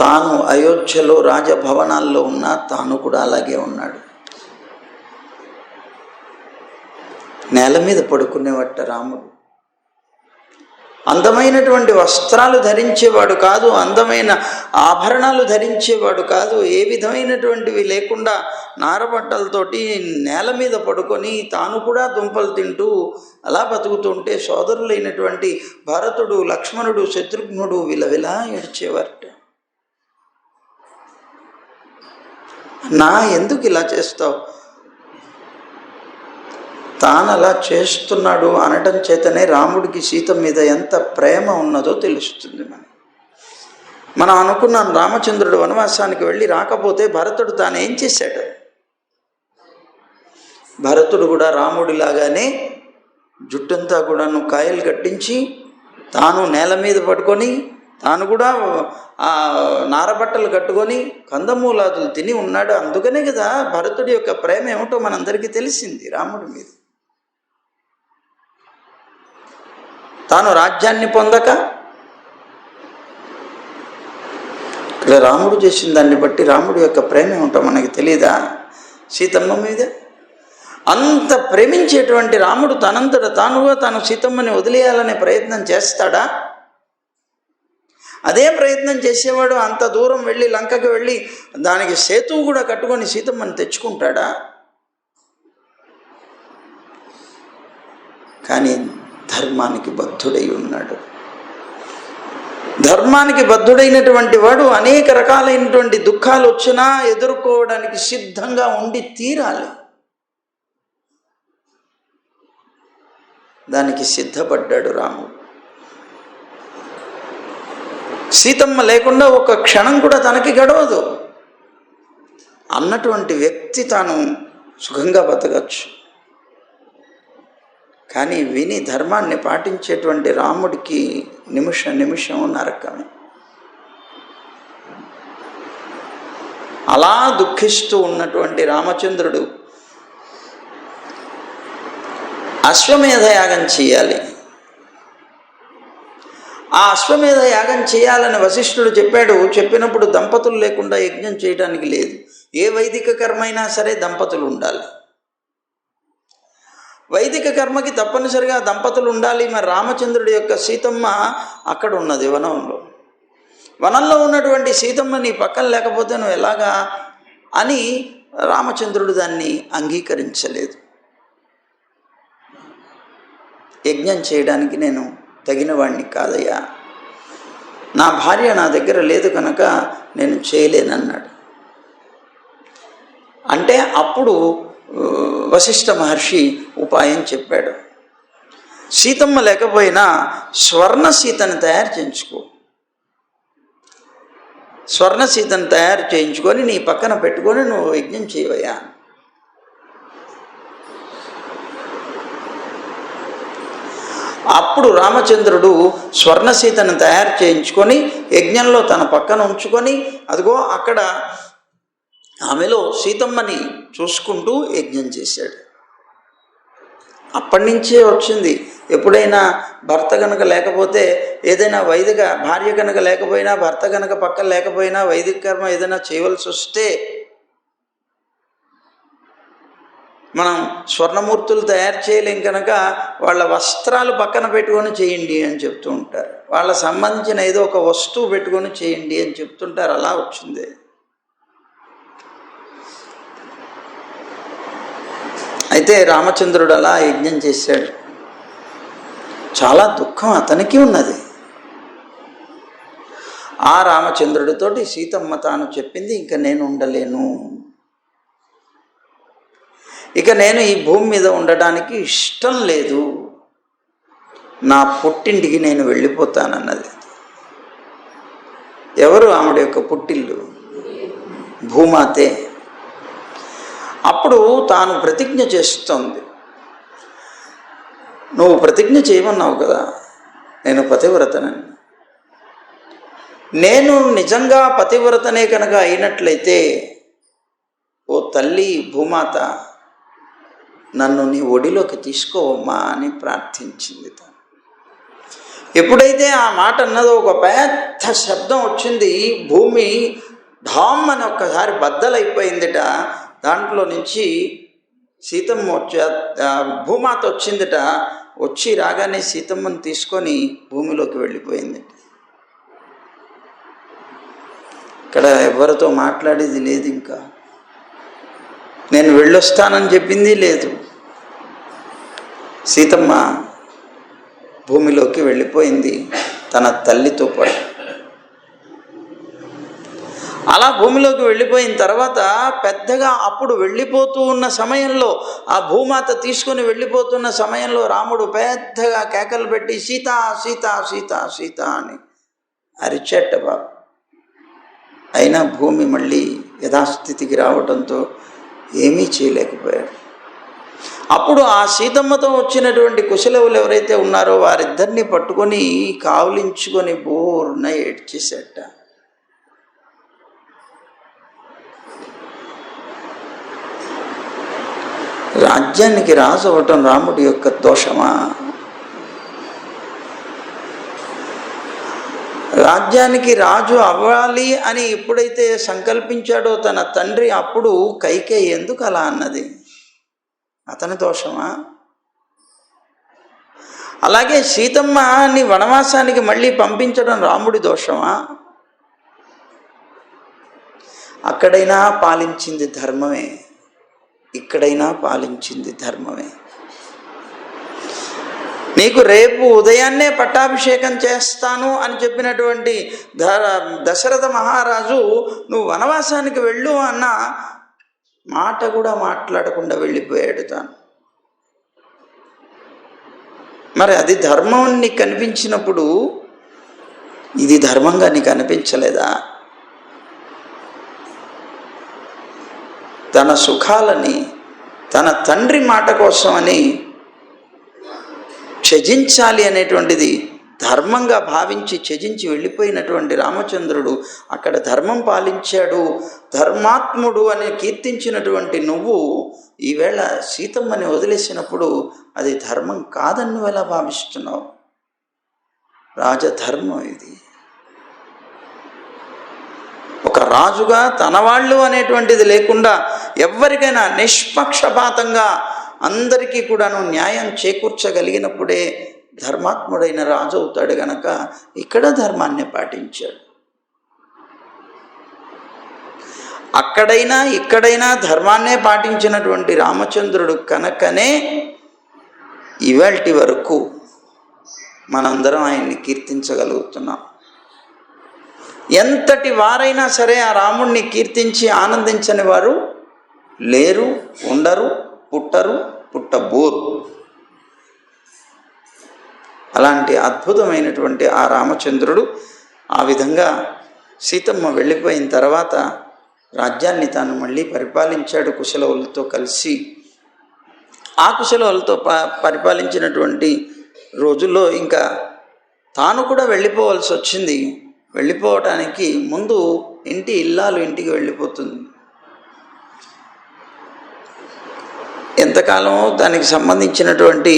[SPEAKER 1] తాను అయోధ్యలో రాజభవనాల్లో ఉన్నా తాను కూడా అలాగే ఉన్నాడు. నేల మీద పడుకునేవట్ట రాముడు. అందమైనటువంటి వస్త్రాలు ధరించేవాడు కాదు, అందమైన ఆభరణాలు ధరించేవాడు కాదు. ఏ విధమైనటువంటివి లేకుండా నారబట్టలతోటి నేల మీద పడుకొని తాను కూడా దుంపలు తింటూ అలా బతుకుతుంటే సోదరులైనటువంటి భరతుడు, లక్ష్మణుడు, శత్రుఘ్నుడు విలవిలా ఏడ్చేవారట. నా ఎందుకు ఇలా చేస్తావు? తాను అలా చేస్తున్నాడు అనటం చేతనే రాముడికి సీత మీద ఎంత ప్రేమ ఉన్నదో తెలుస్తుంది. మనం అనుకున్నాం రామచంద్రుడు వనవాసానికి వెళ్ళి రాకపోతే భరతుడు తాను ఏం చేశాడు? భరతుడు కూడా రాముడిలాగానే జుట్టంతా కూడాను కాయలు కట్టించి తాను నేల మీద పడుకొని తాను కూడా ఆ నారబట్టలు కట్టుకొని కందమూలాదులు తిని ఉన్నాడు. అందుకనే కదా భరతుడి యొక్క ప్రేమ ఏమిటో మనందరికీ తెలిసింది రాముడి మీద. తాను రాజ్యాన్ని పొందక ఇక్కడ రాముడు చేసిన దాన్ని బట్టి రాముడి యొక్క ప్రేమ ఏమిటో మనకి తెలీదా? సీతమ్మ మీద అంత ప్రేమించేటువంటి రాముడు తనంతట తానుగా తాను సీతమ్మని వదిలేయాలనే ప్రయత్నం చేస్తాడా? అదే ప్రయత్నం చేసేవాడు అంత దూరం వెళ్ళి లంకకి వెళ్ళి దానికి సేతువు కూడా కట్టుకొని సీతమ్మని తెచ్చుకుంటాడా? కానీ ధర్మానికి బద్ధుడై ఉన్నాడు. ధర్మానికి బద్ధుడైనటువంటి వాడు అనేక రకాలైనటువంటి దుఃఖాలు వచ్చినా ఎదుర్కోవడానికి సిద్ధంగా ఉండి తీరాలి. దానికి సిద్ధపడ్డాడు రాముడు. సీతమ్మ లేకుండా ఒక క్షణం కూడా తనకి గడవదు అన్నటువంటి వ్యక్తి తాను సుఖంగా బతకచ్చు. కానీ విని ధర్మాన్ని పాటించేటువంటి రాముడికి నిమిష నిమిషం నరకమే. అలా దుఃఖిస్తూ ఉన్నటువంటి రామచంద్రుడు అశ్వమేధ యాగం చేయాలి. ఆ అశ్వమేధ యాగం చేయాలని వశిష్ఠుడు చెప్పాడు. చెప్పినప్పుడు దంపతులు లేకుండా యజ్ఞం చేయడానికి లేదు. ఏ వైదిక కర్మ అయినా సరే దంపతులు ఉండాలి. వైదిక కర్మకి తప్పనిసరిగా దంపతులు ఉండాలి. మరి రామచంద్రుడి యొక్క సీతమ్మ అక్కడ ఉన్నది వనంలో. వనంలో ఉన్నటువంటి సీతమ్మ నీ పక్కన లేకపోతే నువ్వు ఎలాగా అని రామచంద్రుడు దాన్ని అంగీకరించలేదు. యజ్ఞం చేయడానికి నేను తగిన వాడిని కాదయ్యా, నా భార్య నా దగ్గర లేదు కనుక నేను చేయలేనన్నాడు. అంటే అప్పుడు వశిష్ఠ మహర్షి ఉపాయం చెప్పాడు. సీతమ్మ లేకపోయినా స్వర్ణ సీతను తయారు చేయించుకో. స్వర్ణ సీతను తయారు చేయించుకొని నీ పక్కన పెట్టుకొని నువ్వు యజ్ఞం చేయవయ్యా. అప్పుడు రామచంద్రుడు స్వర్ణ సీతను తయారు చేయించుకొని యజ్ఞంలో తన పక్కన ఉంచుకొని అదిగో అక్కడ ఆమెలో సీతమ్మని చూసుకుంటూ యజ్ఞం చేశాడు. అప్పటి నుంచే వచ్చింది. ఎప్పుడైనా భర్త కనుక లేకపోతే ఏదైనా వైదిక భార్య కనుక లేకపోయినా భర్త కనుక పక్కన లేకపోయినా వైదిక కర్మ ఏదైనా చేయవలసి వస్తే మనం స్వర్ణమూర్తులు తయారు చేయలేం కనుక వాళ్ళ వస్త్రాలు పక్కన పెట్టుకొని చేయండి అని చెప్తూ ఉంటారు. వాళ్ళ సంబంధించిన ఏదో ఒక వస్తువు పెట్టుకొని చేయండి అని చెప్తుంటారు. అలా వచ్చింది. అయితే రామచంద్రుడు అలా యజ్ఞం చేశాడు. చాలా దుఃఖం అతనికి ఉన్నది. ఆ రామచంద్రుడితోటి సీతమ్మ తాను చెప్పింది, ఇంకా నేను ఉండలేను, ఇక నేను ఈ భూమి మీద ఉండడానికి ఇష్టం లేదు, నా పుట్టింటికి నేను వెళ్ళిపోతానన్నది. ఎవరు ఆవిడ యొక్క పుట్టిల్లు? భూమాతే. అప్పుడు తాను ప్రతిజ్ఞ చేస్తోంది. నువ్వు ప్రతిజ్ఞ చేయమన్నావు కదా, నేను పతివ్రతనని. నేను నిజంగా పతివ్రతనే కనుక అయినట్లయితే, ఓ తల్లి భూమాత, నన్ను నీ ఒడిలోకి తీసుకోవమ్మా అని ప్రార్థించింది. ఎప్పుడైతే ఆ మాట అన్నదో ఒక పెద్ద శబ్దం వచ్చింది. భూమి ఢామ్ అని ఒక్కసారి బద్దలైపోయిందిట. దాంట్లో నుంచి సీతమ్మ భూమాత వచ్చిందిట. వచ్చి రాగానే సీతమ్మను తీసుకొని భూమిలోకి వెళ్ళిపోయింది. ఇక్కడ ఎవరితో మాట్లాడేది లేదు, ఇంకా నేను వెళ్ళొస్తానని చెప్పింది లేదు. సీతమ్మ భూమిలోకి వెళ్ళిపోయింది తన తల్లితో పాటు. అలా భూమిలోకి వెళ్ళిపోయిన తర్వాత పెద్దగా అప్పుడు వెళ్ళిపోతూ ఉన్న సమయంలో, ఆ భూమాత తీసుకొని వెళ్ళిపోతున్న సమయంలో రాముడు పెద్దగా కేకలు పెట్టి సీత సీత సీత సీత అని అరిచేట బాబు. అయినా భూమి మళ్ళీ యథాస్థితికి రావడంతో ఏమీ చేయలేకపోయాడు. అప్పుడు ఆ సీతమ్మతో వచ్చినటువంటి కుశలవులు ఎవరైతే ఉన్నారో వారిద్దరిని పట్టుకొని కావులించుకొని బోర్న ఏడ్చేసేట. రాజ్యానికి రాజు అవ్వటం రాముడి యొక్క దోషమా? రాజ్యానికి రాజు అవ్వాలి అని ఎప్పుడైతే సంకల్పించాడో తన తండ్రి, అప్పుడు కైకేయి ఎందుకు అలా అన్నది? అతని దోషమా? అలాగే సీతమ్మని వనవాసానికి మళ్ళీ పంపించడం రాముడి దోషమా? అక్కడైనా పాలించింది ధర్మమే, ఇక్కడైనా పాలించింది ధర్మమే. నీకు రేపు ఉదయాన్నే పట్టాభిషేకం చేస్తాను అని చెప్పినటువంటి దశరథ మహారాజు నువ్వు వనవాసానికి వెళ్ళు అన్న మాట కూడా మాట్లాడకుండా వెళ్ళిపోయాడు తాను. మరి అది ధర్మం నీకు కనిపించినప్పుడు ఇది ధర్మంగా నీకు అనిపించలేదా? తన సుఖాలని తన తండ్రి మాట కోసమని త్యజించాలి అనేటువంటిది ధర్మంగా భావించి త్యజించి వెళ్ళిపోయినటువంటి రామచంద్రుడు అక్కడ ధర్మం పాలించాడు, ధర్మాత్ముడు అని కీర్తించినటువంటి నువ్వు ఈవేళ సీతమ్మని వదిలేసినప్పుడు అది ధర్మం కాదని నువ్వు ఎలా భావిస్తున్నావు? రాజధర్మం ఇది. ఒక రాజుగా తన వాళ్ళు అనేటువంటిది లేకుండా ఎవరికైనా నిష్పక్షపాతంగా అందరికీ కూడాను న్యాయం చేకూర్చగలిగినప్పుడే ధర్మాత్ముడైన రాజు అవుతాడు. గనక ఇక్కడ ధర్మాన్ని పాటించాడు. అక్కడైనా ఇక్కడైనా ధర్మాన్నే పాటించినటువంటి రామచంద్రుడు కనుకనే ఇవాల్టి వరకు మనందరం ఆయన్ని కీర్తించగలుగుతున్నాం. ఎంతటి వారైనా సరే ఆ రాముణ్ణి కీర్తించి ఆనందించని వారు లేరు, ఉండరు, పుట్టరు, పుట్టబోరు. అలాంటి అద్భుతమైనటువంటి ఆ రామచంద్రుడు ఆ విధంగా సీతమ్మ వెళ్ళిపోయిన తర్వాత రాజ్యాన్ని తాను మళ్ళీ పరిపాలించాడు కుశలవులతో కలిసి. ఆ కుశలవులతో పరిపాలించినటువంటి రోజుల్లో ఇంకా తాను కూడా వెళ్ళిపోవాల్సి వచ్చింది. వెళ్ళిపోవటానికి ముందు ఇల్లాలు ఇంటికి వెళ్ళిపోతుంది. ఎంతకాలం దానికి సంబంధించినటువంటి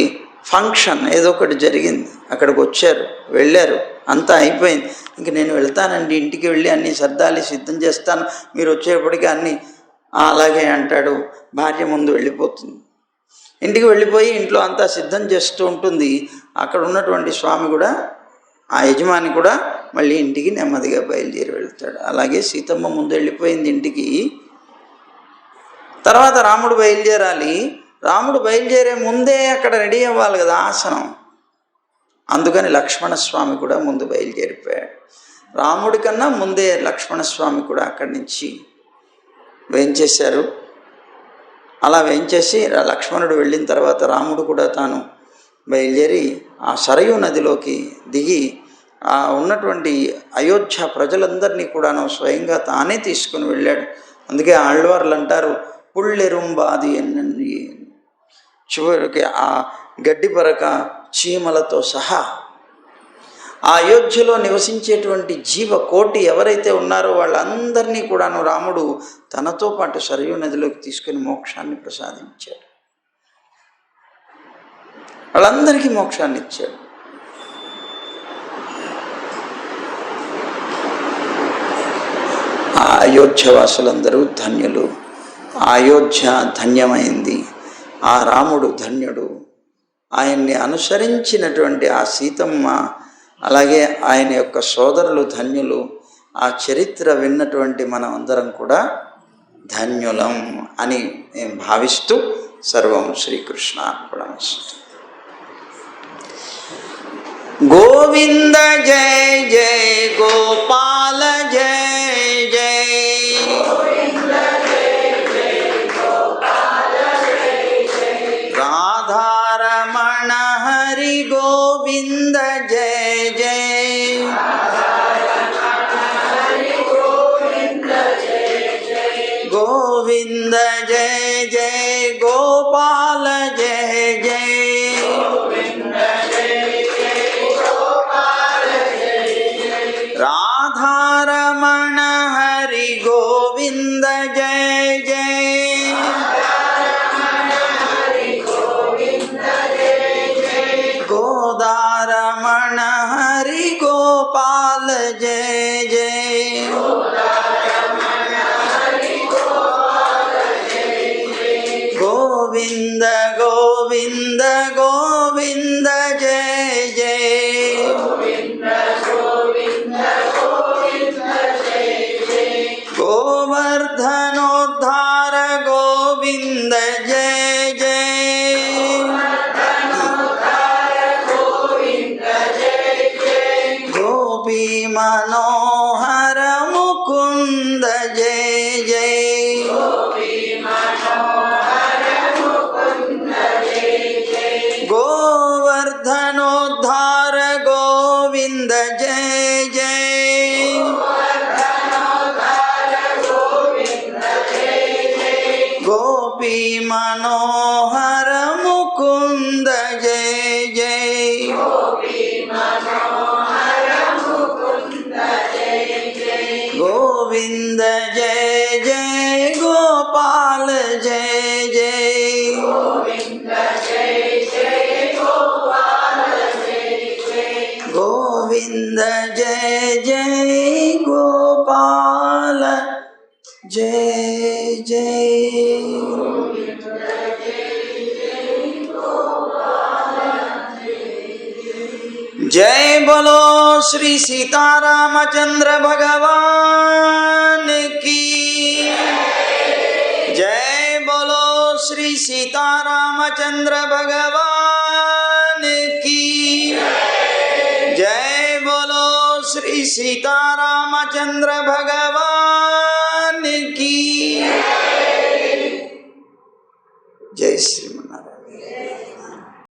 [SPEAKER 1] ఫంక్షన్ ఏదో ఒకటి జరిగింది, అక్కడికి వచ్చారు, వెళ్ళారు, అంతా అయిపోయింది. ఇంక నేను వెళ్తానండి, ఇంటికి వెళ్ళి అన్నీ సర్దాలి, సిద్ధం చేస్తాను, మీరు వచ్చేప్పటికీ అన్నీ అలాగే అంటాడు. భార్య ముందు వెళ్ళిపోతుంది. ఇంటికి వెళ్ళిపోయి ఇంట్లో అంతా సిద్ధం చేస్తూ ఉంటుంది. అక్కడ ఉన్నటువంటి స్వామి కూడా, ఆ యజమాని కూడా మళ్ళీ ఇంటికి నెమ్మదిగా బయలుదేరి వెళ్తాడు. అలాగే సీతమ్మ ముందు వెళ్ళిపోయింది ఇంటికి. తర్వాత రాముడు బయలుదేరాలి. రాముడు బయలుదేరే ముందే అక్కడ రెడీ అవ్వాలి కదా ఆసనం. అందుకని లక్ష్మణస్వామి కూడా ముందు బయలుదేరిపోయాడు. రాముడి కన్నా ముందే లక్ష్మణస్వామి కూడా అక్కడి నుంచి వేంచేశారు. అలా వేంచేసి లక్ష్మణుడు వెళ్ళిన తర్వాత రాముడు కూడా తాను బయలుదేరి ఆ సరయూ నదిలోకి దిగి ఆ ఉన్నటువంటి అయోధ్య ప్రజలందరినీ కూడాను స్వయంగా తానే తీసుకుని వెళ్ళాడు. అందుకే ఆళ్వార్లు అంటారు, పుళ్ళెరుంబాది ఎన్ని, చివరికి ఆ గడ్డి పరక చీమలతో సహా ఆ అయోధ్యలో నివసించేటువంటి జీవకోటి ఎవరైతే ఉన్నారో వాళ్ళందరినీ కూడాను రాముడు తనతో పాటు సరయూ నదిలోకి తీసుకుని మోక్షాన్ని ప్రసాదించాడు. వాళ్ళందరికీ మోక్షాన్ని ఇచ్చాడు. ఆ అయోధ్యవాసులందరూ ధన్యులు. ఆ అయోధ్య ధన్యమైంది. ఆ రాముడు ధన్యుడు. ఆయన్ని అనుసరించినటువంటి ఆ సీతమ్మ, అలాగే ఆయన యొక్క సోదరులు ధన్యులు. ఆ చరిత్ర విన్నటువంటి మనం అందరం కూడా ధన్యులం అని నేను భావిస్తూ సర్వం శ్రీకృష్ణార్పణమస్తు. గోవింద జయ జయ గోపాల జయ జయ, రాధారమణ హరి గోవింద జయ జయ, గోవింద జయ జయ గోపాల జయ జయ, రాధారమణ హరి గోవింద జయ జయ, గోదారమణ హరి గోపాల జయ జయ, గోవింద గోవింద గోవింద జయ జయ, గోవర్ధనోద్ధార గోవింద జయ జయ, గోపీ మనోహర ముకుంద జయ జయ, గోవర్ధనోద్ధార గోవింద జయ జయ, గోపీ మనోహర ముకుంద జయ జయ, గోవింద జయ జయ గోపాల జయ జయ, గోవింద జయ జయ గోపాల జయ జయ. जय बोलो श्री सीतारामचंद्र भगवान की, जय बोलो श्री सीतारामचंद्र भगवान की, जय बोलो श्री सीतारामचंद्र भगवान की, जय श्री